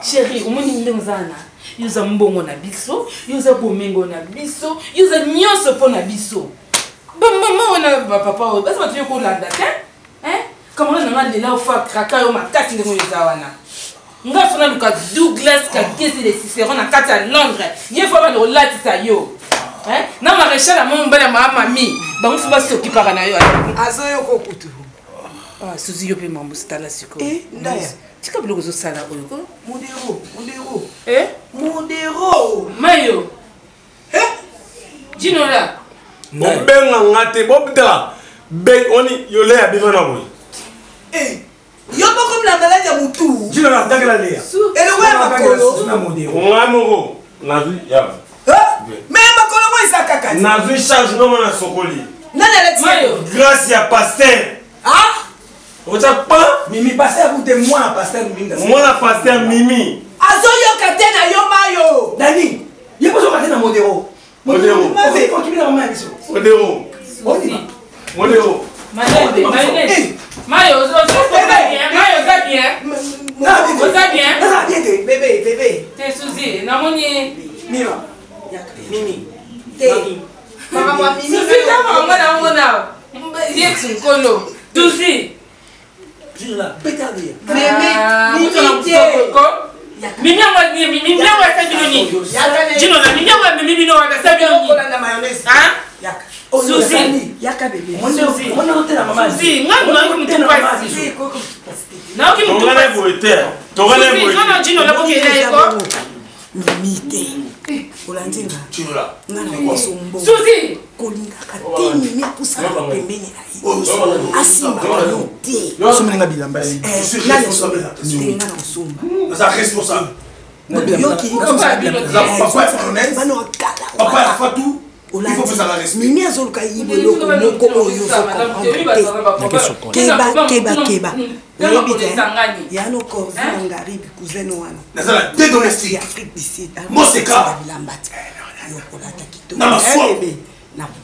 Chérie, au moins ndengzana. Yuza mbongo na biso, yuza bomengo na biso, yuza nyonso po na biso. Maman ona papa, basi batu yoko landa te? Hein? Comment on a là au fa kraka yo makati ndengo yuza wana. Nga fona luka Douglas ka kesi de Cicéron na kati ya Londres. Ye fa ba lo latisa yo. Hein? Na maréchal la mon bala mami, ba mufu ba s'occupera na yo. Azo yo ko kutu. Ah, Suzy yo pe mambo stala siko. Ndaya. Tika biloko zo sala oyo ko? Modero. Modero. Mayo. Jinola. Obenga ngate bobda. Be oni yole ya bivana boy. Yo boko mlandala ya mutu. Jinola ndakela lea. Ele wa makolo. Na modero. Ngamo na vi ya. Mais makolo mo isaka kati. Na vi charge no na sokoli. Nana la Mayo. Grâce ya pasteur. Ah? Ocha pa Mimi pasteur vous de moi pasteur Mimi. Moi la pasteur Mimi. Azo yo katena yo mayo. Dani. Yo bozo katena modero. Modero. Maze ko kimi na mama biso. Modero. Modero. Mayo, Mayo, ça bien. Bébé. T'es Suzy, na moni. Mima. Mimi. Maman, Mimi. Suzy, na mona. Yesu kolo. Suzy. Jina, pétalia. Mimi yangu ya sabi nini? Jino na mimi yangu ya mimi no wa sabi nini? Ah? Suzy, yaka bébé. Mona hotela mama. Suzy, ngana mtupa Suzy. Na uki mtupa. Tongale boiter. Suzy, kana jino la boke eko. Mimite. Olandinga. Chinola. Ngana kosombo. Suzy. Kolinga kati mimi akusa pembeni na hiyo. Asimba yote. Somenga bilamba. Nani osomba? Tenga na osomba. Za responsable. Yoki. Papa ya Fatou. Il faut que ça la respecte. Mimi azoluka yibo loko moko oyo foko. Keba. Yano korzi ngaribi cousin wana. Nazala deux domestiques. Afrique du Sud. Moseka. Bilambati. Yokola takito. Na maswa.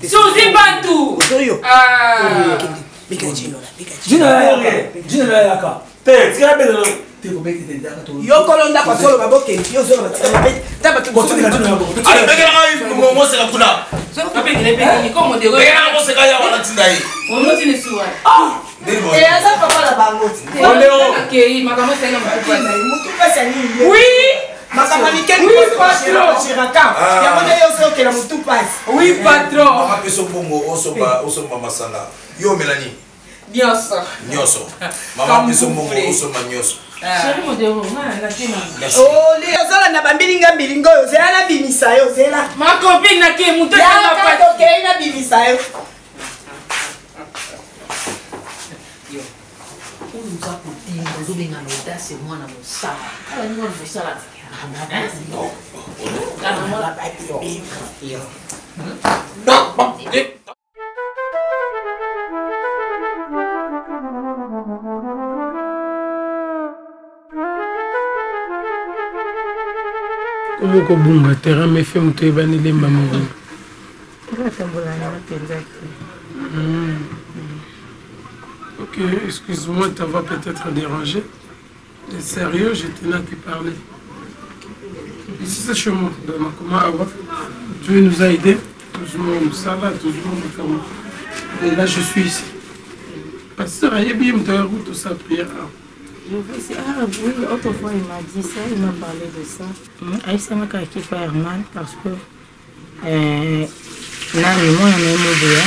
Suzy Bantu. Zoyo. Ah. Bika Jinola yaka. Te, tika bela. Yokolo ndako solo baboke. Yo solo batika pe. Taba tu boso Allez, begela ngai moseka kuna. Ni como de Begela moseka ya wana tindai. ono tini suwa. asa papa la bango. Okay, makamo tena mtupa. Mutupa sani. Oui. Makamani ken patron. Chiraka. Yamone yo soke la mutupa. Oui, patron. Mama peso bongo osomba masala. Yo Melanie. Nyoso. Mama peso bongo osomba nyoso. Chérie modelo, na tena. Oh, le zola na bambilinga mbilingo yo zela na bimisa yo zela. Ma copine na ke mutu ya ka to ke na bimisa yo. Yo. On nous a coupé, nous avons bien l'audace et moi dans mon sac. Alors nous on fait ça là. Non. Garde-moi la papier. Yo. Non. Comment kobunga terrain me fait muto ebani lemba moko. Ok, excuse-moi de t'avoir peut-être dérangé. Mais sérieux, j'étais là qui parlait. Ici c'est chez moi, dans ma coma avant. Dieu nous a aidés. Toujours ça là, toujours le. Et là je suis ici. Pasteur Ayebi me t'a route sa prière. Je vais essayer. Ah oui, autrefois il m'a dit ça, il m'a parlé de ça. Aïssa m'a dit pas Herman parce que nani moi on est mauvais.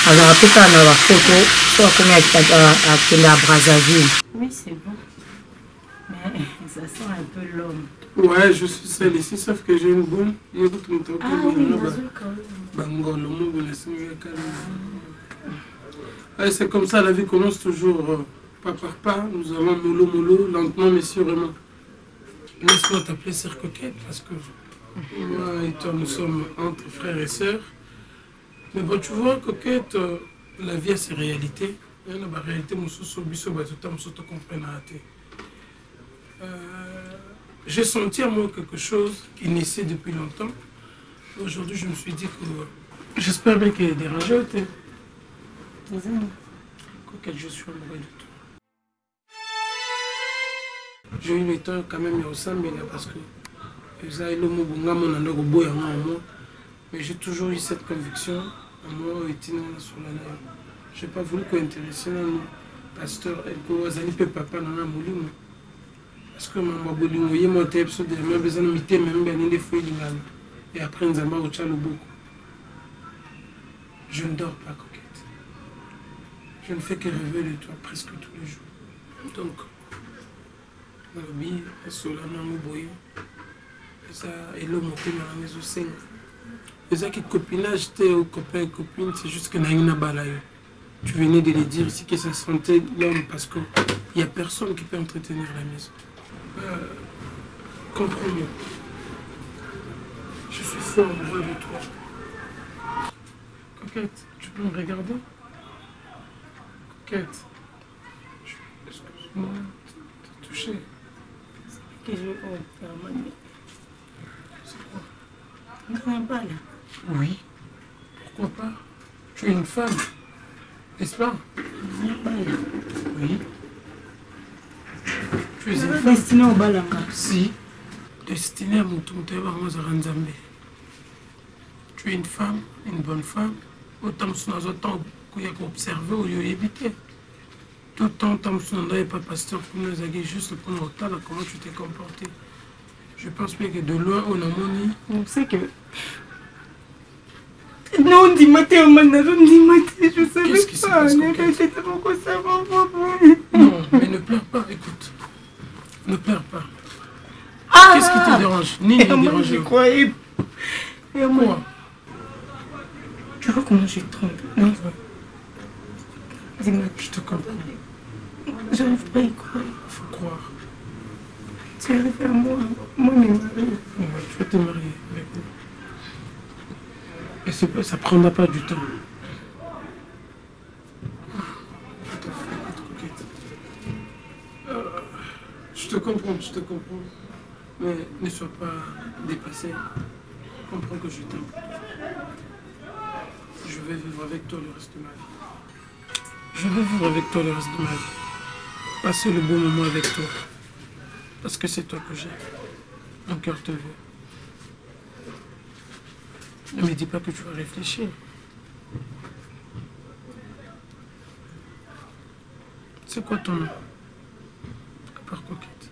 Alors après ça on a la photo, soit comme à Brazzaville. Oui c'est bon, mais ça sent un peu l'homme. Ouais, je suis celle ici, sauf que j'ai une bonne. Ah oui, c'est comme ça, la vie commence toujours pas par pas. Nous allons mollo, lentement mais sûrement. Laisse-moi t'appeler Sœur Coquette parce que moi et toi, nous sommes entre frères et sœurs. Mais bon, tu vois, Coquette, la vie a ses réalités. Il y a une réalité, j'ai senti à moi quelque chose qui naissait depuis longtemps. Aujourd'hui, je me suis dit que j'espère bien qu'il est dérangé. Coquette, je suis amoureux de toi. j'ai eu le temps quand même au Sambela parce que ça est le mot mais j'ai toujours eu cette conviction à moi et Tina sur la live. Je n'ai pas voulu qu'intéresser le pasteur et que Azali peut papa dans la moulin. Parce que maman bolingo yé monté épisode de même besoin de miter même bien les feuilles d'ingala. Et après nous allons au chalo beaucoup. Je ne dors pas, coquette. Je ne fais que rêver de toi presque tous les jours. Donc, le sola non boyo. Ça et l'homme qui m'a ramené au sein. Et ça qui copinage t'es aux copains et copines, c'est juste que n'a balayo. Tu venais de le dire ici que ça sentait l'homme parce qu'il n'y a personne qui peut entretenir la maison. Comprends-moi. Je suis fort amoureux de toi. Coquette, tu peux me regarder? Coquette. Excuse-moi, t'es touchée. Que je vais faire mal. C'est quoi? On ne pas là. Oui. Pourquoi pas? Tu es une femme, n'est-ce pas? On ne pas là. Oui. Tu es une femme. Destinée au balanga. Si. Destinée à mon Nzambe. Tu es une femme, une bonne femme. Autant que autant qu'il y a observé ou éviter. Tout le temps, tant que pas pasteur pour nous aider juste pour nous comment tu t'es comporté. Je pense bien que de loin, on a moni. On sait que. Non, on dit maté, on dit maté, je sais Qu'est-ce qui se pas. passe, non, mais ne pleure pas, écoute. Ne pleure pas. Qu'est-ce qui te dérange? Ni ne dérange. Je croyais. Et moi. Quoi? Tu vois comment je trompe? Non. Dis-moi. Je te comprends. Je n'arrive pas à y croire. Il faut croire. Tu arrives à moi, moi mes maris. Ouais, je vais te marier avec nous. Et ça ne prendra pas du temps. Je te comprends, je te comprends. Mais ne sois pas dépassé. Comprends que je t'aime. Je vais vivre avec toi le reste de ma vie. Je vais vivre avec toi le reste de ma vie. Passer le bon moment avec toi. Parce que c'est toi que j'aime. Mon cœur te veut. Ne me dis pas que tu vas réfléchir. C'est quoi ton nom? À part coquette.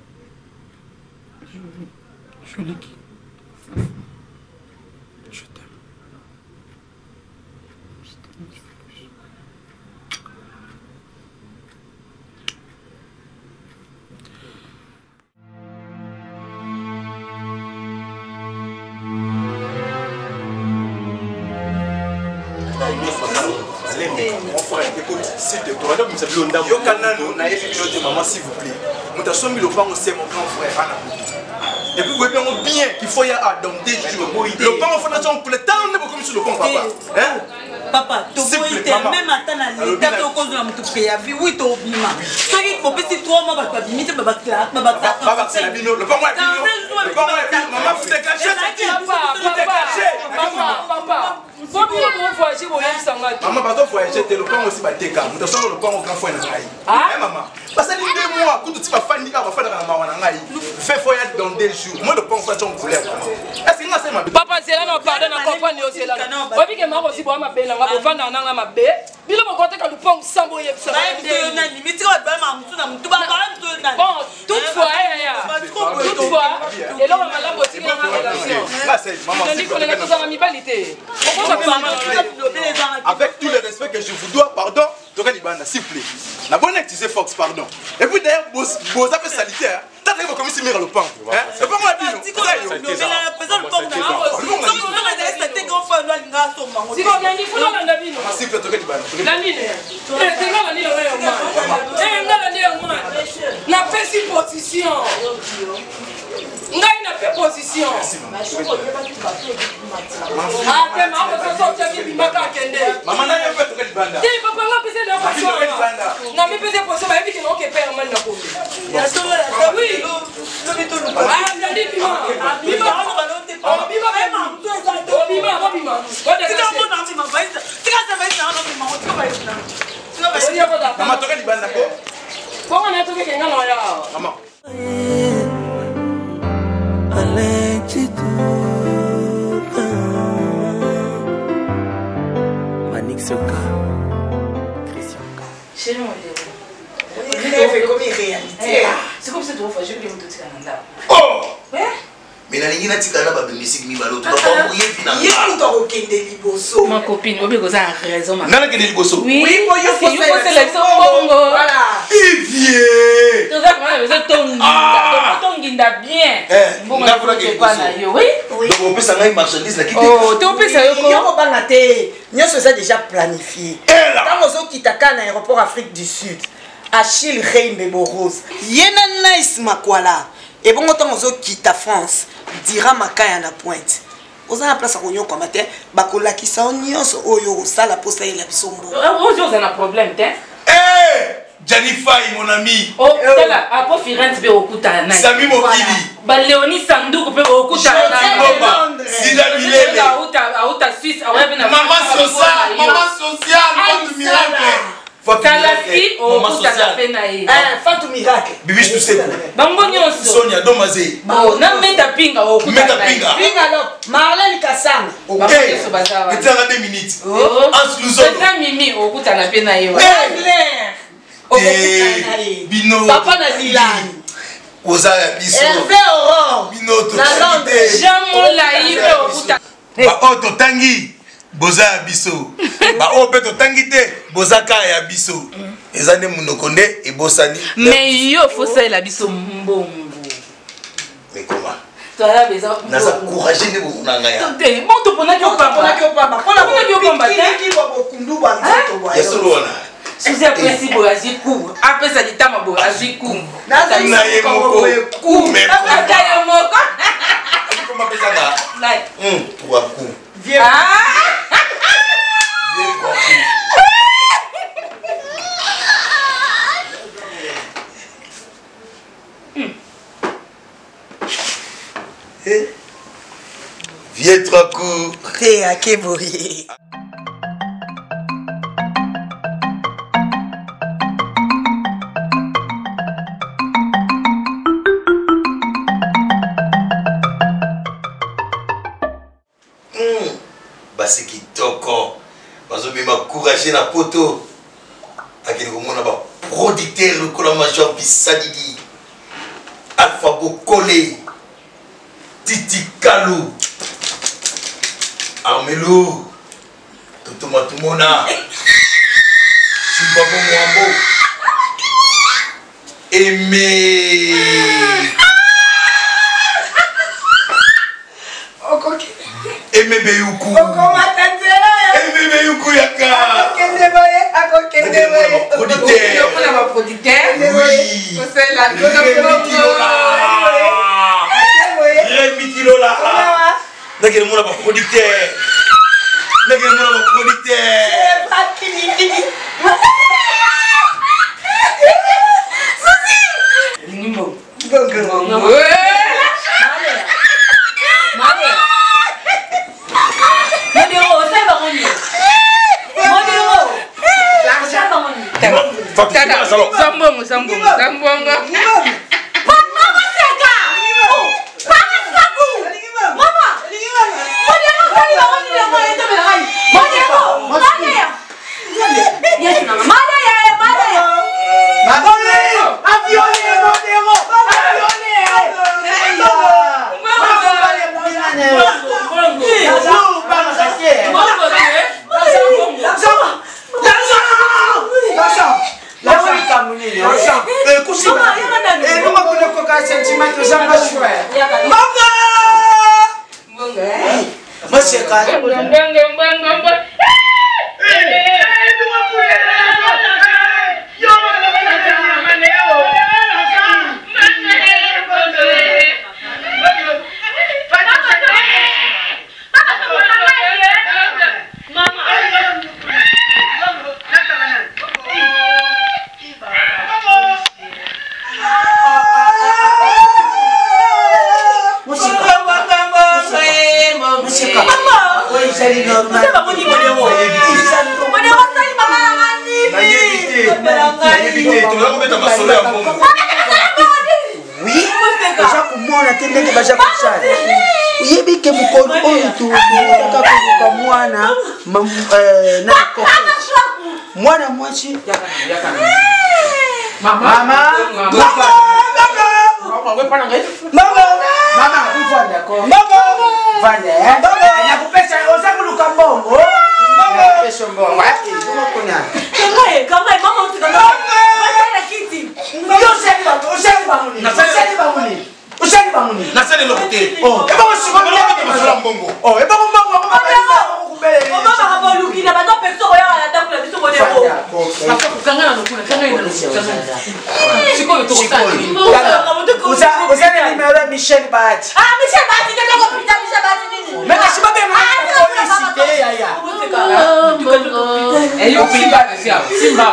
Jolie qui? Je t'aime. Je t'aime plus. Mon frère, écoute, s'il te plaît. Yo kanano na yefi maman s'il vous plaît. Mutasho mi lopango c'est mon grand frère. Et puis vous voyez bien qu'il faut y aller dans des jours. Le pan faut nature pour le temps ne pas comme sur le pont papa. Hein? Papa, tu peux même attendre l'état de cause de la moto qui a vu oui to bima. Ça qui faut petit 3 mois pas bimiter baba clair, baba clair. Papa c'est la bino, le pan moi bino. Le pan moi bino, maman vous dégagez. Papa. Faut bien mon voyage pour aller sans moi. Maman bato voyager te le pan aussi ba teka. Mutasho le pan au grand frère na ngai. Hein maman? Parce que 2 mois quand tu vas faire nika va faire na maman na ngai. Fais voyage dans des jours. Moi le pan fait ton couleur. Est-ce que c'est ma papa c'est là non pardon na comprendre aussi là. Obi ke mako si bo ma bela ngabo vanda nanga mabe. Bilo mo kote ka lupong sambo ye bisa. Na limite wa ba ma mtu na mtu ba ba mtu na. Bon, toutefois toutefois et là on a la boutique na relation. Là c'est maman si vous voulez nous en amicalité. Avec tout le respect que je vous dois, pardon, s'il vous plaît. La bonne activité Fox, pardon. Et puis d'ailleurs, vos affaires sanitaires, t'as dit que comme ici, mire le pain. C'est pas moi qui dis. Maman n'a pas fait de banda. Non, mais peut-être pour ça, il y a des pères maintenant. Oui. Maman, tu as dit banda. Maman. Oh! Mais la ligne natika na ba musique mi balo to ba ko yefi na. Yefi to ko kende liboso. Ma copine, obi ko za raison ma. Nana kende liboso. Oui, il faut la bongo. Voilà. Ivier. Tu sais comment ça tonginda bien. Bongo na fura ke pas na yo, oui? Donc on peut ça ngai marchandise na kiti. Oh, tu peux ça yo ko. Yo banga te. Nyoso ça déjà planifié. Quand on kitaka na aéroport Afrique du Sud. Achille Reimbe Rose. Yena nice makwala. Et bon autant on quitte France. Dira makaya na pointe. Oza na place akonyo kwa matin. Bakola ki sa onyos oyo sala posa ile bisombo. Aujourd'hui on a un problème t'es. Janifai mon ami. Oh, tala apo Firenze be okuta na. Sami Mokili. Ba Léonie Sanduku pe okuta na. Sila Bilele. Auta Suisse, awebi na. Maman sociale, Fatou Miracle. Kalasi okuta na pe na ye. Fatou Miracle. Bibi tu sais. Bango nyonso. Sonia Domazé. Bon, na meta pinga okuta. Meta pinga. Pinga lo. Marlène Kassam. OK. Tu as 2 minutes. En Luzolo. C'est Mimi okuta na pe na ye. Bino. Papa na Milani. Ozaya biso. Hervé Aurore. Bino to. Jamola ibe okuta. Ba oto tangi. Boza biso. Ba opeto tangi te. Bozaka ya biso. Ezane munokonde e bosani. Mais yo faut ça la biso mbongo. Mais comment? Toi besoin. Nasa courage ne bonanga ya. Bon to pona ki opamba. Pona ki opamba te. Ki ba bokundu ba nzoto ba. Ya solo wana. Suzi apresi bo aziku. Apesa ditama bo aziku. Nasa na ye moko. Mais ata yo moko. Comment pesa nga? Like. 3 coups. Vieux. Vieux 3 coups. T'es à Kébori. Basi kitoko. Bazo bima courage na poto. Akili komona ba producteur le kola major bisadidi. Alpha Bokole. Titi Kalou. Armelo. Toto Matumona. Sibabo Mwambo. Aimé. Aimé Beyoukou. Aimé Beyoukou yaka. Producteur. Oui. C'est la Rémi Kilola. Nakele mona ba producteur. Nakele mona ba producteur. Nimbo. Mwana mwachi. Mama. on va prendre un reste. Maman, vous voilà d'accord. Maman, voilà. Elle a coupé ça, on s'est voulu comme bon. Maman, c'est bon. Ouais, comment on a? Comment maman, tu vas la kiti. Yo, c'est pas mon. Nasali le côté. Oh, et bon, je suis bon. Oh, et bon, Michel Bati. Ah, Michel Bati, tu as compris Michel Bati. Mais je suis pas bien publicité, Yaya. Et yo, Simba, Simba.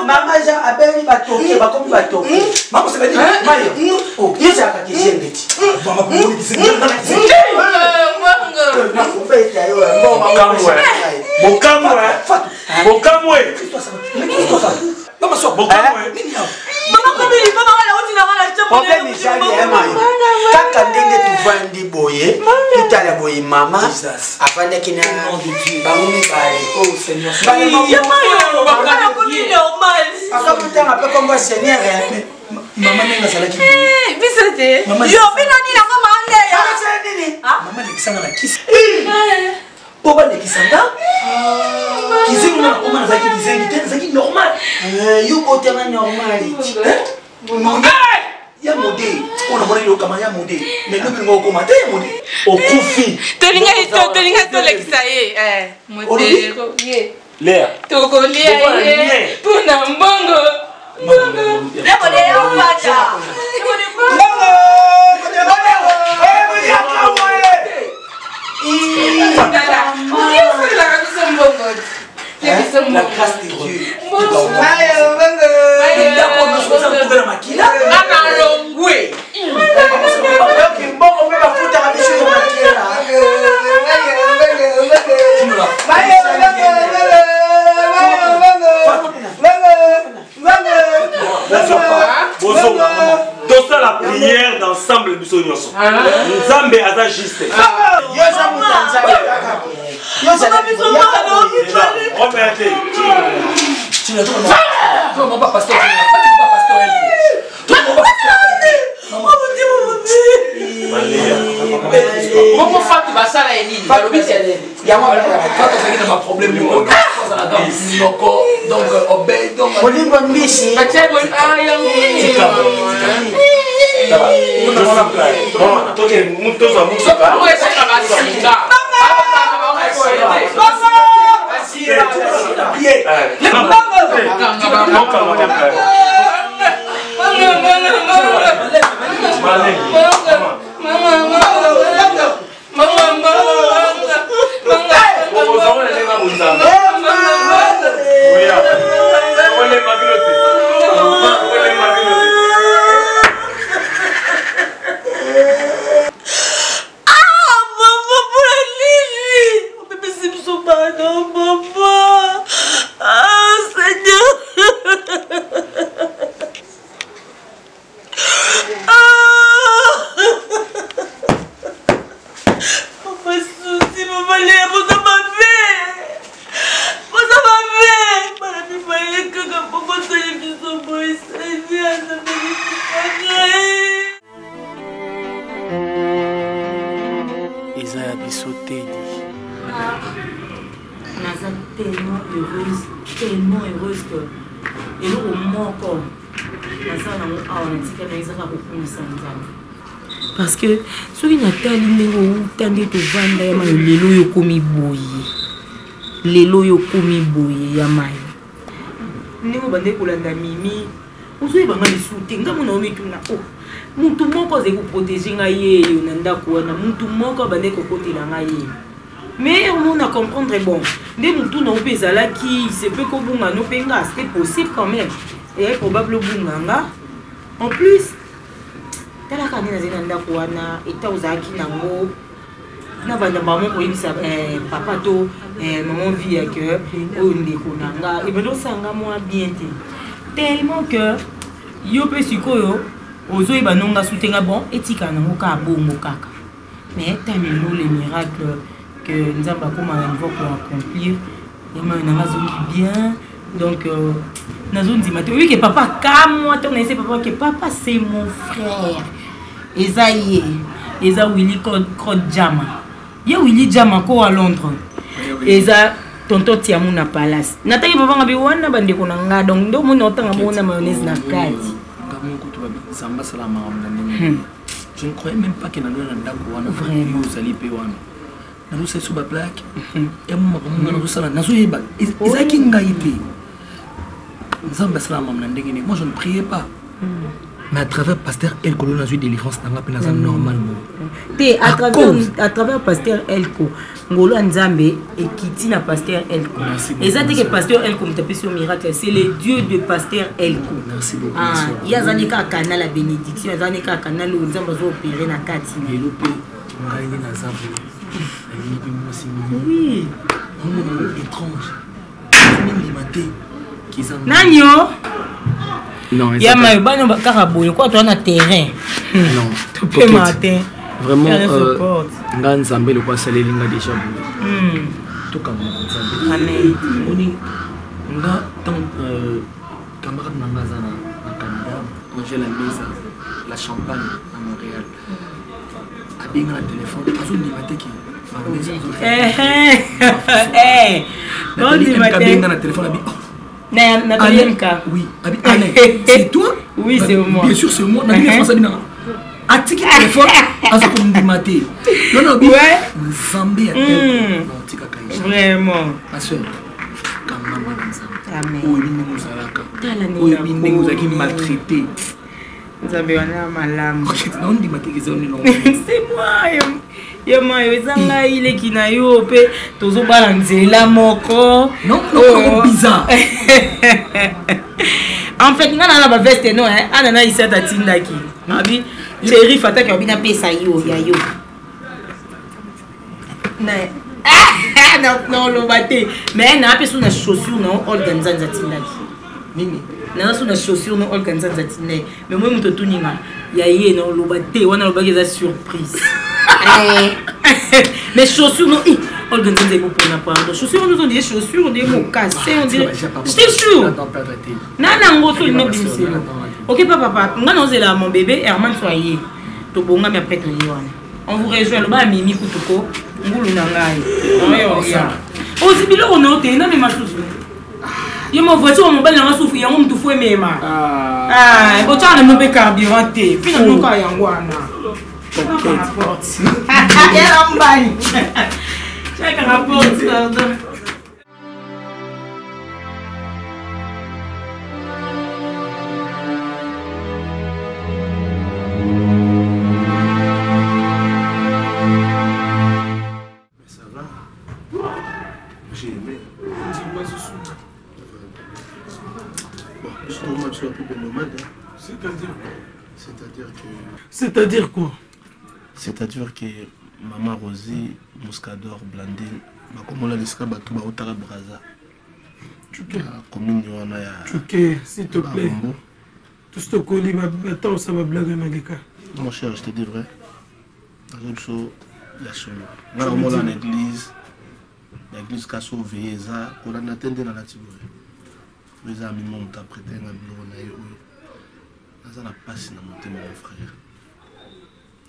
Maman, j'ai appelé Batoki, comme Batoki. Maman, ça veut dire Mayo. Oh, il y a un paquet de maman, Il y a modé. On a monté le caméra, il y a modé. Mais nous, nous avons commenté, il y a modé. Au Koufi. Tolinga Tolexaye. Léa. Tokolia. Puna mbongo. La grâce de Dieu. Dans ça la prière d'ensemble du Seigneur. Nzambe aza juste. Comment faire tu vas ça là Elie? Il y a un problème du monde. Donc obéis donc. Tellement heureuse que et nous au moins encore parce que ce qui n'a pas l'idée de vendre les loyaux comme les loyaux comme yamai nous bandé pour la mimi on se va les soutenir comme on a mis tout là oh muntu moko ze ku protéger ngaye yo nanda ko na muntu moko bandé ko côté la ngaye. Mais on a comprendre bon, dès que tout n'a pas là qui c'est peu qu'on bunga no penga, c'était possible quand même. Et probable bunga. En plus, tala ka nina zina ndako wana eta ozalaki nango na banda maman koyebisa papa to maman vie que oyo ndeko na nga ebelosanga mwa bien te tellement que yo mpe sikoyo ozoyeba nonga sutenga bon etika nango ka bongo kaka mais tamino les miracles que nzambe akoma na niveau pour accomplir yama nanga zongi bien donc nazondima te oui que papa kamwa te naise papa que papa c'est mon frère eza ye eza Willy Crod Jama ye Willy Jama ko à Londres eza tonto tiamu na palace nataki papa ngabi wana bandeko na nga donc ndo mona otanga mona mayonnaise na kati Samba salama je ne croyais même pas que na ndona ndako wana vraiment uzali pe wana na rusa suba plaque et moi comme na rusa na zoyeba ezaki ngai pe Samba salama na ndenge moi je ne priais pas mais à travers pasteur Elko na zui délivrance na ngapena ça normalement te à travers pasteur Elko ngolo nzambe ekiti na pasteur Elko ezate que pasteur Elko mtapesi au miracle c'est le dieu de pasteur Elko merci beaucoup yazanika kana la bénédiction yazanika kana lo nzambe zo opérer na kati elope ngai na nzambe oui étrange mimi maté nanyo non yama bana bakara boye quoi toi na terrain non tout peu matin vraiment nga nzambe le kwa saleli nga déjà tout comme nzambe amen oni nga tant camarade na ngazana na Canada Angela Mesa la Champagne à Montréal abinga na téléphone azo ni mateki bon di matin abinga na téléphone abi na Bianca oui abi Alain c'est toi oui c'est moi bien sûr c'est moi na bien français bina atiki téléphone azo ko ndimate non bi nzambe tika kai vraiment ma soeur kamba mwana nzambe amen oyo binde muzalaka tala ni oyo binde muzaki maltraité nzambe wana malamu non ndimate kizoni non c'est moi yama ezanga ile kina yo pe tozobala nzela moko non bizarre en fait ngana na ba veste no ana na isata tindaki abi chéri fataki obina pesa yo ya yo na non lo bate mais na pe suna chaussure na organizanza tindaki nini na suna chaussure na organizanza tindaki mais moi muto tuninga ya ye no lo bate wana lo bageza surprise mais chaussures non organiser des pour na prendre chaussures nous ont des chaussures des mots cassés on dirait j'étais sûr nana ngoso il me dit OK papa ngana ozela mon bébé Herman soyez to bonga mais après to yona on vous rejoint le ba mimi kutuko ngulu na ngai o zibilo ono te na mema souffle ye mo voiture mo bana na souffle yango mtu fue mema bo tana mo be carburant te finalement ka yangwana era un bagno. C'è che la porta. Ça va? J'ai aimé. Dis-moi ce soir. Bon, je trouve que tu es un peu nomade. C'est-à-dire quoi? C'est-à-dire que Maman Rosie, Muscador, Blandine, Makomola Liska Batouba Otara Braza. Tchouké, s'il te plaît. Tout ce colis, attends, ça va blaguer Nageka. Mon cher, je te dis vrai. Dans une chose, il y a solo. Là, on est dans l'église. L'église qui a sauvé ça, on a attendu dans la tibouille. Les amis m'ont prêté un bureau. Ça n'a pas si monté mon frère.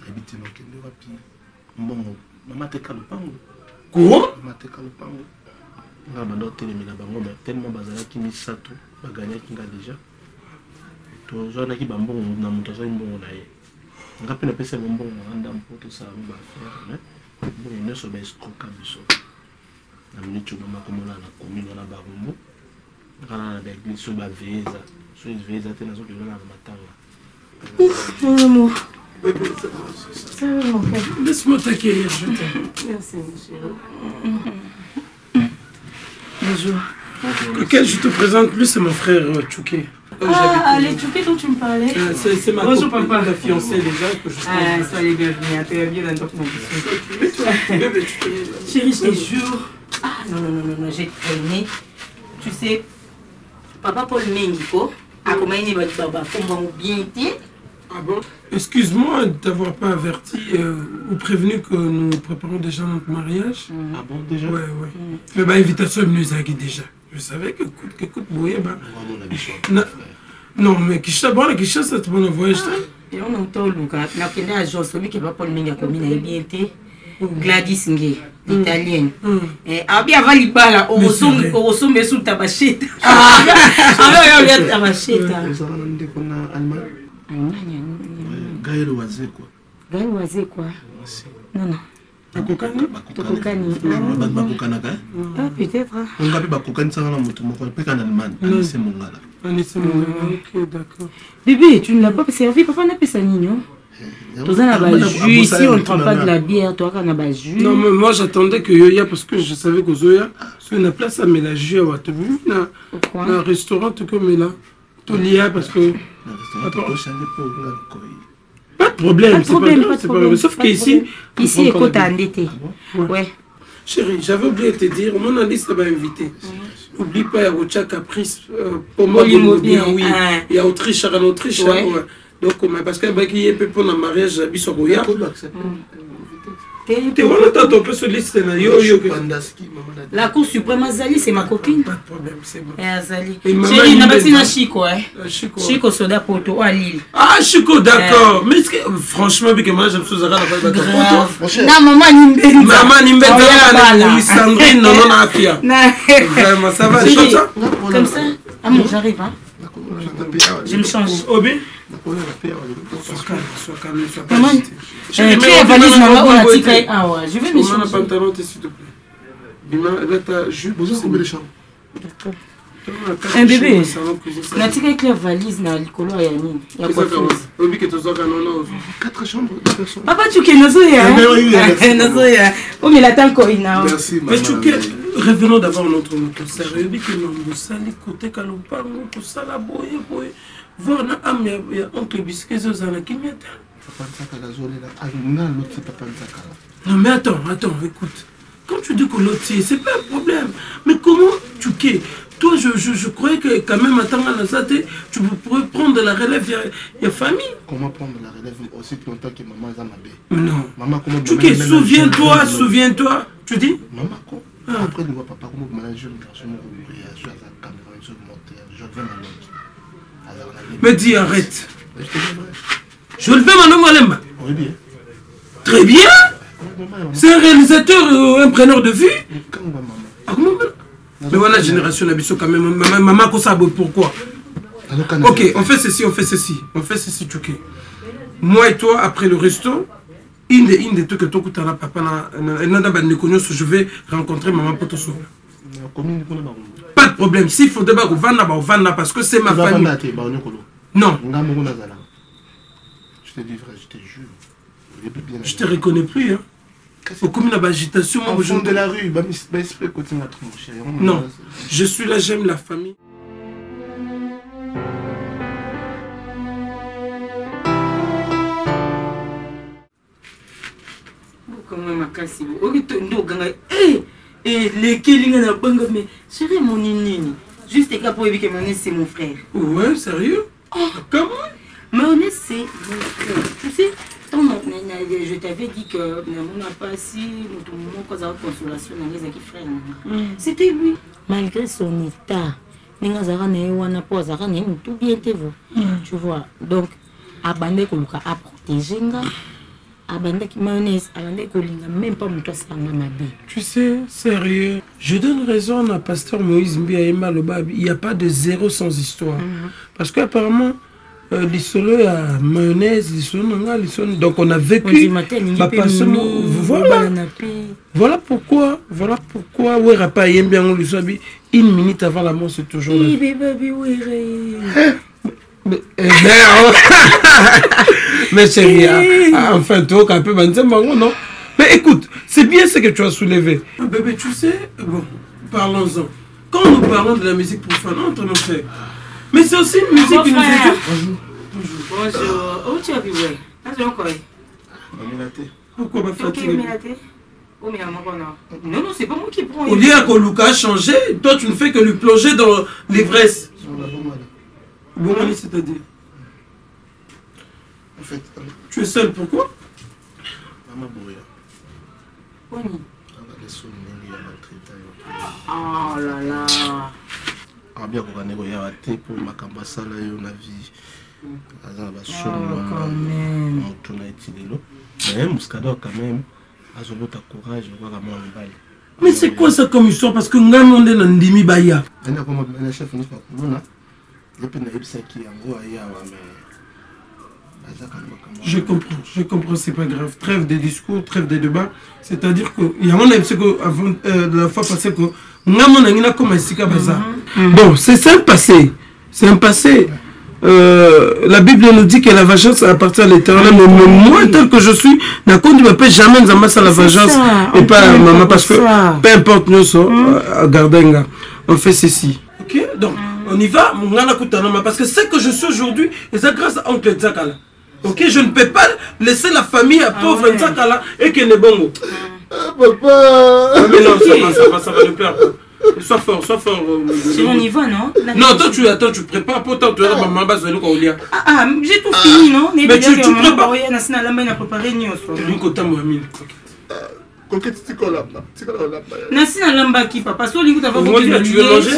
Habité dans quel wapi. Bon, maman te kalopango. Quoi? Maman te kalopango. On a abandonné la bango, mais tellement bazala qui mis ça tout, va gagner qui a déjà. Tout genre qui bambon na montage un bon là. On a peine passer un bon random pour tout ça on va faire, mais bon il ne se baisse trop cabisso. La minute où maman comme on a la commune on a barombo. On a l'église sur la veza, sur les veza t'es dans ce que on a le matin là. Mon amour. Laisse-moi t'accueillir, je t'aime. Merci, mon chéri. Bonjour. Ok, je te présente, lui c'est mon frère Tchouké. Ah, les Tchouké dont tu me parlais. C'est ma Bonjour, copine, papa. la fiancée déjà. Que je Soyez bienvenue, tu es bien dans ton Chérie, je te jure. Ah, non, j'ai traîné. Tu sais, papa Paul Mengiko a commandé Baba pour bien été. Ah bon? Excuse-moi de t'avoir pas averti ou prévenu que nous préparons déjà notre mariage. Ah bon, déjà? Ouais. Mais bah, invitation est venue déjà. Je savais que écoute, bouillé, bah. Non, mais Kisha, c'est bon voyage. Et on entend le gars. On a pris l'agence, celui qui va Paul Mengiko, il a bien été. Gladys Ngé, italienne. Ah bien avant l'ibala, au ressemble sous ta bachette. Ah, alors ta bachette. Gaël Oazé quoi. Gaël Oazé quoi. Non. Bakokani. Ah peut-être. On va bakokani ça na moto moko pe en Allemagne. C'est mon gars là. Ok, d'accord. Bébé, tu ne l'as pas servi, papa n'a pas ça nino. Ici on ne prend pas de la bière, toi qu'on a pas jus. Non mais moi j'attendais que Yoya parce que je savais que Zoya sur une place à mélanger à tu vu un restaurant comme là. Tolia parce que pas de problème, c'est pas grave. Sauf qu'ici ici écoute à endetté. Ouais. Chérie, j'avais oublié de te dire, mon liste va inviter. N'oublie pas, il y a Rocha Caprice, pour moi, oui. Il y a Autriche, en Autriche. Donc, parce qu'il y a un peu pour le mariage, j'habite sur Roya. Tu vois, on peut se liste. La Cour suprême Azali, c'est ma copine. Pas de problème, c'est bon. Azali. Chérie, n'a pas dit Chico, hein. Chico Soda Poto à Lille. Ah, Chico, d'accord. Mais franchement, puis que moi, je me suis arrêté à la Poto. Non, maman Nimbe. Maman Nimbe, Sandrine, non, Afia. Vraiment, ça va, ça? Comme ça. Ah, bon, j'arrive, hein. Je me change. Obi? Maman, la valise, maman, on a tiré. Ah ouais, je vais me changer. Pantalon, s'il te plaît. Bima, là, t'as jupe. Vous avez combien de chambres? D'accord. Un bébé. On a tiré avec la valise, na l'icolo à Yanni. La coiffeuse. Obi, que tu sois canon. 4 chambres, 2 personnes. Papa, tu es Nazoya. Nazoya. Oh, mais la tanko, il n'a. Merci, maman. Mais tu es. Revenons d'abord notre sérieux. Obi, que nous sali côté Kalopango, pour ça la boye. Voir na âme, il y a oncle biscuit, ça n'a qui m'aide. Non, mais attends, écoute. Quand tu dis que l'autre, c'est pas un problème. Mais comment tu qu'es? Toi, je croyais que quand même, attends, tu pourrais prendre la relève, il y a famille. Comment prendre la relève aussi longtemps que maman est en abbé? Non. Maman, comment tu qu'es, souviens-toi. Tu dis? Maman, quoi? Après, nous voyons papa, comment manager une garçon, je suis à la caméra, je vais à mais dis, arrête. Je te dis vrai. Je le fais, Manon Malemba. Oui, bien. Très bien. C'est un réalisateur ou un preneur de vue. Mais voilà, génération d'Abisso quand même. Maman, pourquoi? Ok, on fait ceci, Tchouké. Moi et toi, après le resto, une des trucs que tu as papa, je vais rencontrer maman Potoso. Pas de problème. S'il faut d'abord Vanda parce que c'est ma famille. Non. Je te dis vrai, je te jure. Je te reconnais plus, hein. Au commun d'agitation, moi, je de la rue. Non, je suis là, j'aime la famille. Comment ma casse? Et les Kélinga n'a pas mais chérie, mon nini. Juste et pour éviter que mon c'est mon frère. Ouais, sérieux? Comment? Mon c'est mon frère. Tu sais, je t'avais dit que on n'a pas si mon cause de consolation dans les frères. C'était lui. Malgré son état, tout bien te vous. Tu vois. Donc, abandonner à protéger. Tu sais, sérieux, je donne raison à pasteur Moïse Mbiaïma Lobab, il n'y a pas de zéro sans histoire. Parce qu'apparemment, l'isolo y a mayonnaise, donc on a vécu. Voilà pourquoi, une minute avant la mort, c'est toujours là. Mais chérie, enfin, toi, un peu, non. Mais écoute, c'est bien ce que tu as soulevé. Bébé, tu sais, bon, parlons-en. Quand nous parlons de la musique profane, entre nos frères, Mais c'est aussi une musique qui nous éduque. Bonjour. Où tu as vu? Pourquoi ma fatigue? Non, non, c'est pas moi qui prends. Olia Koluka a changé, toi tu ne fais que lui plonger dans l'ivresse. Bon, c'est-à-dire? En fait, tu es seul, pourquoi? Maman Bouya. Oui. Oh là là. Ah bien qu'on a raté pour ma cambasala et on a vu. Quand même. Mais Mouskador quand même. Courage, mais c'est quoi ça comme histoire? Parce que nous avons un Ndimi Baya. Je comprends, c'est pas grave. Trêve des discours, trêve des débats. C'est-à-dire que il y a un avant la fois passée que nous avons comme un bazar. Bon, c'est un passé. C'est un passé. La Bible nous dit que la vengeance appartient à l'Éternel, mais moi tel que je suis, je ne peux jamais nous amasser la vengeance et pas maman, parce que peu importe nous on fait ceci. Ok, donc on y va, parce que c'est que je suis aujourd'hui, et c'est grâce à oncle Nzakala. Ok, je ne peux pas laisser la famille à pauvre Nzakala et que ne bongo. Papa. Mais non, ça va ne perdre pas. Sois fort. C'est mon niveau, non? Non, toi tu prépares pour toi, tu as ma base de l'Olia. Ah, j'ai tout fini, non? Mais tu prépares. Je préparé Coquette, tu colles là. Nasina lamba qui papa, so lingo t'avais beaucoup tu veux manger?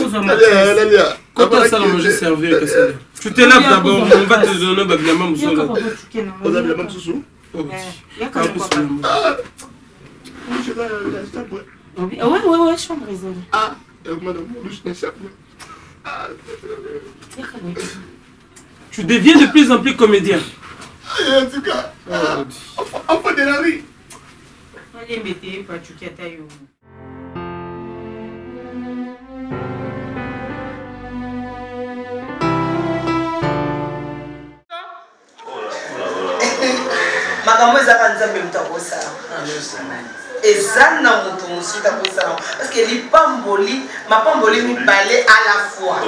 Quand tu as ça à manger, servir. Tu te laves d'abord, on va te donner babiama moussoula. On a babiama moussou? Oui. Ouais, je suis en raison. Ah, madame, je n'échappe pas. Tu deviens de plus en plus comédien. En tout cas, enfant de la rue. Allez, mettez, pas tu qui taille. makambo ezaka nzambe moto akosala eza na moto mosusu akosala parce que mapamboli mibale à la fois.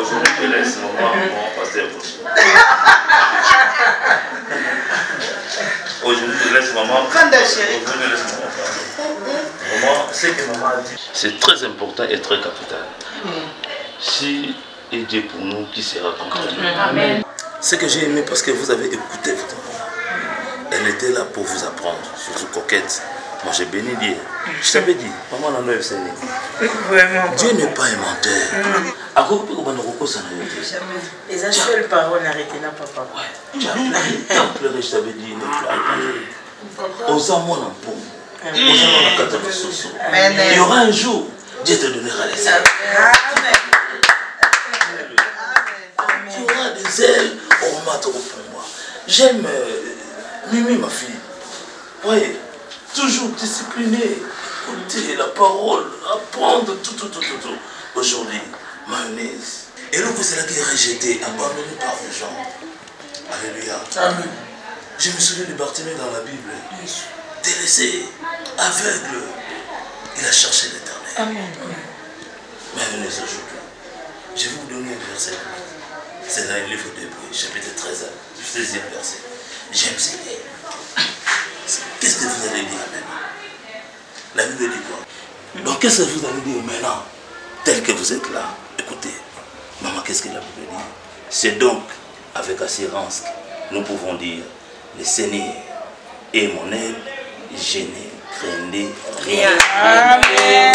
Aujourd'hui, je laisse maman. Maman, ce que maman a dit, c'est très important et très capital. Si et Dieu pour nous qui sera concret. Amen. Ce que j'ai aimé parce que vous avez écouté votre maman. Elle était là pour vous apprendre, surtout coquette. Moi j'ai béni Dieu. Je t'avais dit, maman n'a pas Seigneur. Vraiment. Dieu n'est pas un menteur. Les seules paroles arrêtées là, papa. Tu as pleuré, je t'avais dit, ne pleure pas. Aux amants en paume. Il y aura un jour, Dieu te donnera les ailes. Tu auras des ailes au matin pour moi. J'aime Mimi, ma fille. Voyez, toujours disciplinée, écouter la parole, apprendre tout. Aujourd'hui, mayonnaise. Et le coup, c'est là qui est rejeté, abandonné par les gens. Alléluia. Amen. Je me souviens de Bartimée dans la Bible. Délaissé, aveugle, il a cherché l'Éternel. Amen. Mayonnaise aujourd'hui. Je vais vous donner un verset. C'est dans le livre d'Hébreux, chapitre 13, 16e verset. J'aime ce livre. Qu'est-ce que vous allez dire maintenant? La Bible dit quoi? Donc qu'est-ce que vous allez dire maintenant? Tel que vous êtes là, écoutez. Maman, qu'est-ce que la Bible dit? C'est donc avec assurance que nous pouvons dire, le Seigneur est mon aide, je ne craignais rien. Amen.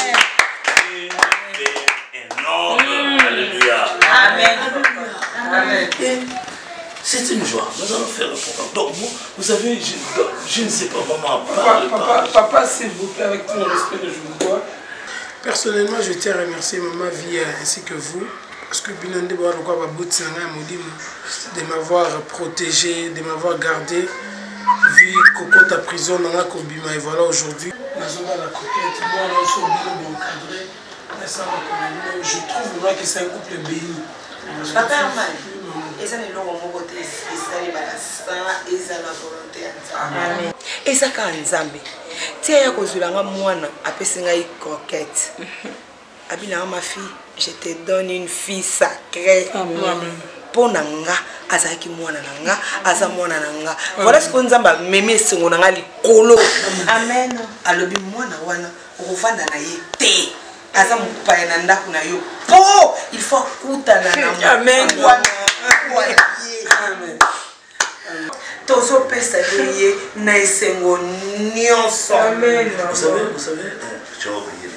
Alléluia. Amen. Amen. C'est une joie. Nous allons faire le programme. Donc, vous savez, je ne sais pas, maman. Papa, s'il vous plaît, avec tout le respect que je vous dois. Personnellement, je tiens à remercier Maman Vie ainsi que vous. Parce que de m'avoir protégé, de m'avoir gardé. Vu Coco ta prison dans la Kobima. Et voilà aujourd'hui. Je trouve vraiment que c'est un couple béni. Papa Armand, et ça n'est pas mon côté, c'est la volonté de Nzambe. Et ça quand Nzambe, tiens ya kozulanga mwana apesinga croquette. Abina ma fille, je te donne une fille sacrée. pona nga azaki mwana nanga aza mwana nanga voilà ce que nzamba meme sengo nanga likolo amen alobi mwana wana okufanda na ye te aza mopaya na ndako na yo po il faut kutana na amen amen tozopesa ye na esengo nyonso amen vous savez tu as oublié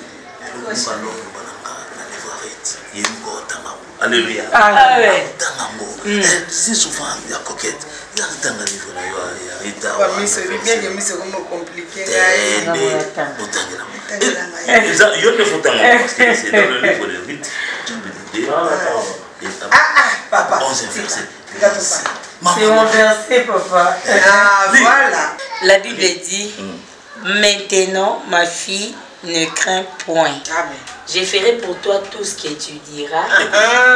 le salon alléluia c'est souvent la coquette il y a un niveau il ne faut pas parce que c'est dans le livre de rite papa 11 verset c'est mon verset papa voilà la Bible dit maintenant ma fille ne crains point. Amen. Je ferai pour toi tout ce que tu diras.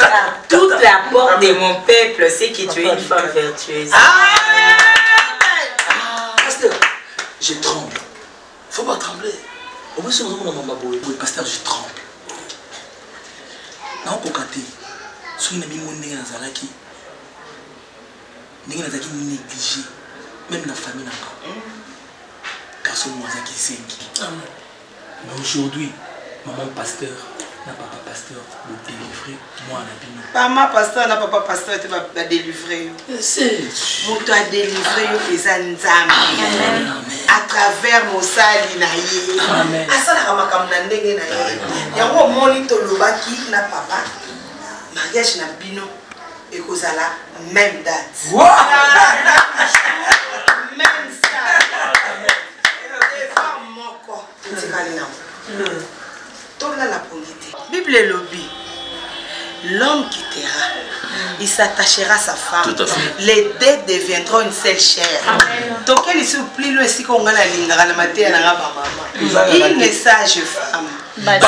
Car toute la porte de mon peuple sait que tu es une femme vertueuse. Pasteur, je tremble. Faut pas trembler. Au moins, si on a maman boy, pasteur, je tremble. Non, kokate. Si on a mis mon nez dans Zalaki, n'est pas négligé. Même la famille n'a pas. Personne ne qui sait. Mais aujourd'hui, maman pasteur, na papa pasteur, le délivrer, moi à la bino. Maman pasteur, na papa pasteur, tu vas délivrer. C'est. Moi, tu as délivré les anzami. À travers mon sali na ye. Amen. Asala kama kamna ndenge na ye. Yango moni to lobaki na papa. Mariage na bino ekozala même date. Wow. Même ça. Bible est lobby. L'homme quittera, il s'attachera à sa femme. Tout à fait. Les deux deviendront une seule chair. Donc, il se plie le si qu'on a la ligne à la matière à la maman. Une sage femme. Les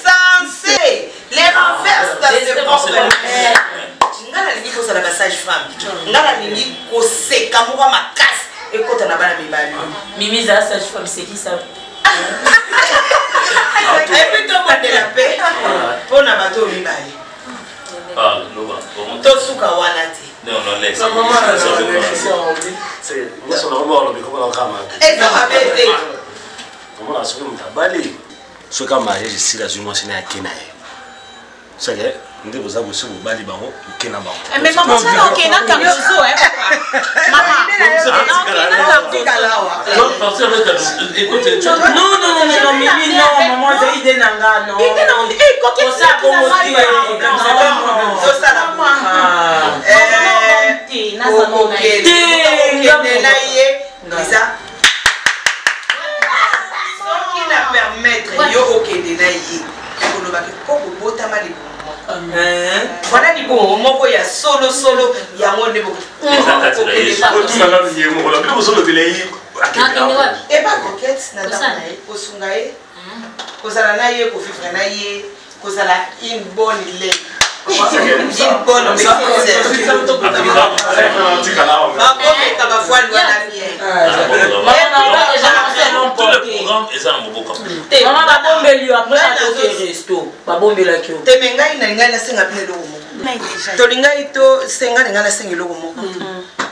sensés, les renverses dans ce problème. Ngala lingi ko sala sage femme. Ngala lingi ko seka mo ma casse et ko tana bana mibali. Mimi za sage femme c'est qui ça? Et puis to mo de la paix. Pona bato mibali. Ah, loba. To suka wana ti. Non, laisse. C'est moi son roman le comment on kama. Et ça va bête. Comment la somme ta balé. Ce ka mariage ici la jument c'est na kena. C'est que nous devons avoir ce bali bango kena bango. Mais maman ça na kena comme ça hein. Maman. Non, parce que écoute, Non, Mimi, non, maman, j'ai idée nanga, non. Quand ça, bon, voilà du bon moko ya solo ya monde beaucoup et pas coquette na damaye osungaye kozala na ye kofifra na ye kozala une bonne lait une bonne tous les programmes et ça en beaucoup. Maman va bomber lui après à côté resto. Va bomber la kio. Te mengai na ngana senga pine lo mo. To lingai to senga ngana senga lo mo.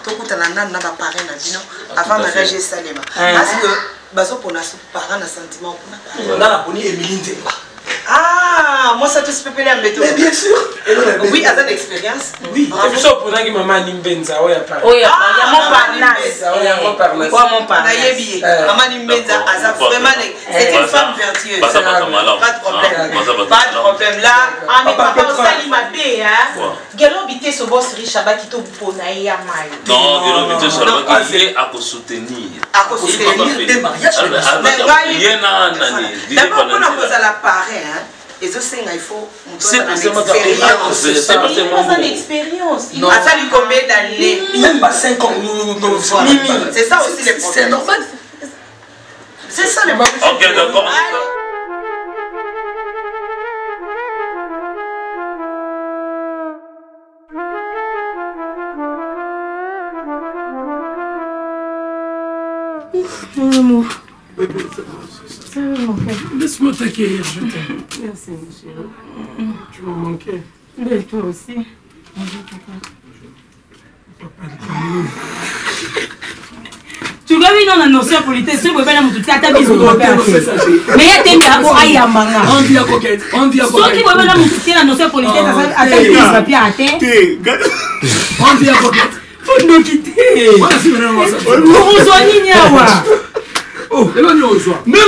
To kutana na ba parents na bino avant mariage salema. Parce que baso pona su parents na sentiment pona. Ngana poni Emilinde. Ah, moi ça te se peut pas l'embêter. Mais bien sûr. Oui, à cette expérience. Oui. Et puis ça pour que maman Nimbenza ouais pas. Oui, il y a mon partenaire. Mon partenaire. Maman Nimbenza a vraiment c'est une femme vertueuse. Pas de problème. Pas de problème là. Ah mais papa aussi il m'a bé hein. Gelo bité so boss riche abaki to pona ya mai. Non, Gelo bité so la qui à soutenir. À soutenir des mariages. D'abord on a posé la pareille hein. Et ça c'est il faut c'est pas une expérience. À ça lui combien d'années? Même pas 5 ans. C'est ça aussi les problèmes. C'est normal. C'est ça les problèmes. OK, d'accord. Mon amour, Laisse-moi t'accueillir, je t'aime. Merci, mon chéri. Tu m'as manqué. Mais toi aussi. Tu vas venir dans l'annonce politique, si vous voulez faire tout ça, t'as besoin de faire. Mais il y a des gens qui ont aïe à manga. On vit à coquette, on vit à coquette. Ceux qui veulent faire l'annonce politique, à ta besoin de papier à terre. On vit à coquette. Faut nous quitter. Voilà, si maintenant, ça. Vous rejoignez Niawa. Oh, et là, on est au soir. Non,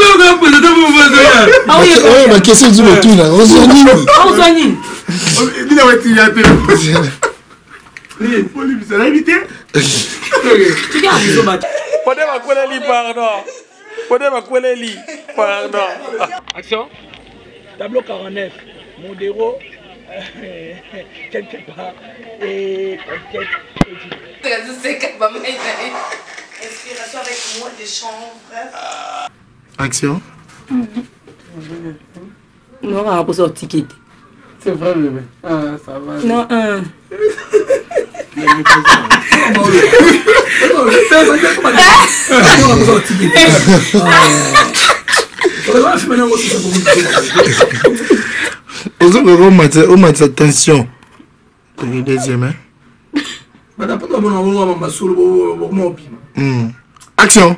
Ah oui, ma question du retour là. On s'en dit. on soigne. il a été invité. C'est l'invité. Tu gardes les autres. Pardon. Action. Tableau 49. Mondero. Quelque part. Et conquête. Inspiration avec moi des chants, bref. Action. Non, on va pas sortir ticket. C'est vrai, bébé. Ah, ça va. Non, un. On m'a dit attention. Deuxième. Action.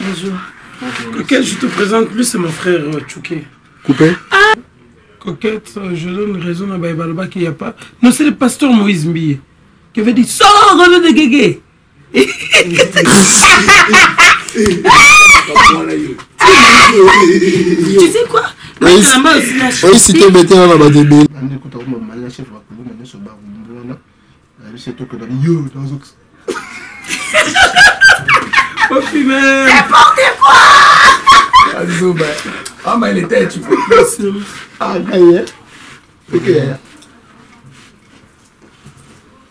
Bonjour. Coquette, je te présente, lui c'est mon frère Tchouké. Coupé. Coquette, je donne raison à Baïbalba qu'il n'y a pas. Non, c'est le pasteur Moïse Mbiye qui avait dit sors de Guégué. Tu sais quoi? Oui, c'était bête dans la badébé. Oh putain! N'importe quoi! Ah, mais il était, tu peux. Ah, gaillé. Ok.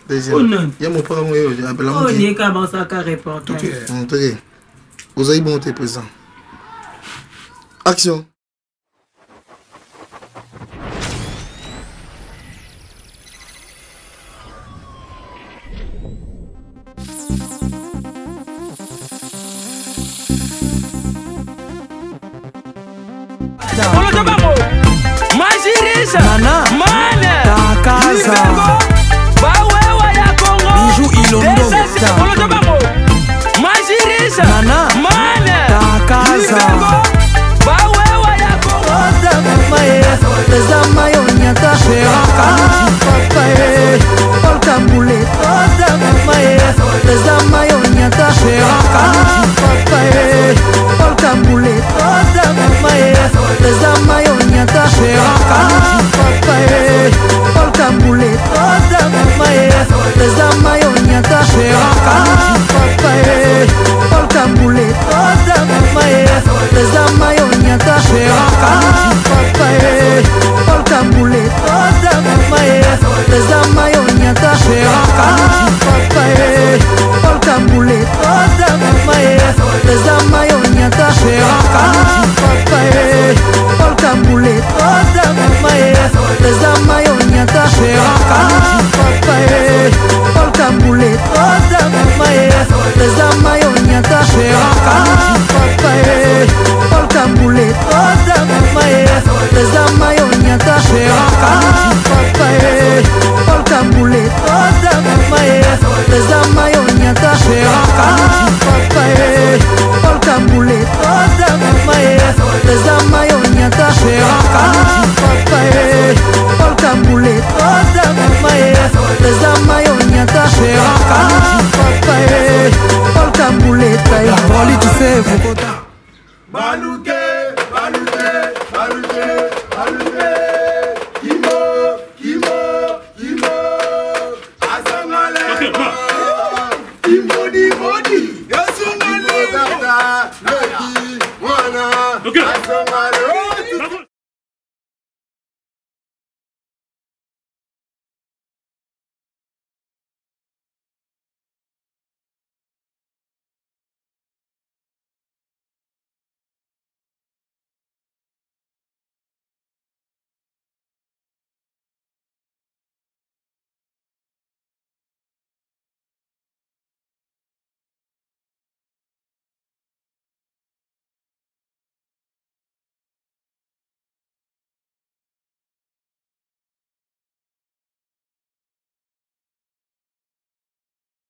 Deuxième. Il y a mon frère, je l'appelle. Oh, il y a qu'à bon ça qu'à répondre. Ok. Vous avez bon, t'es présent. Action. Majirisa Mana Takaza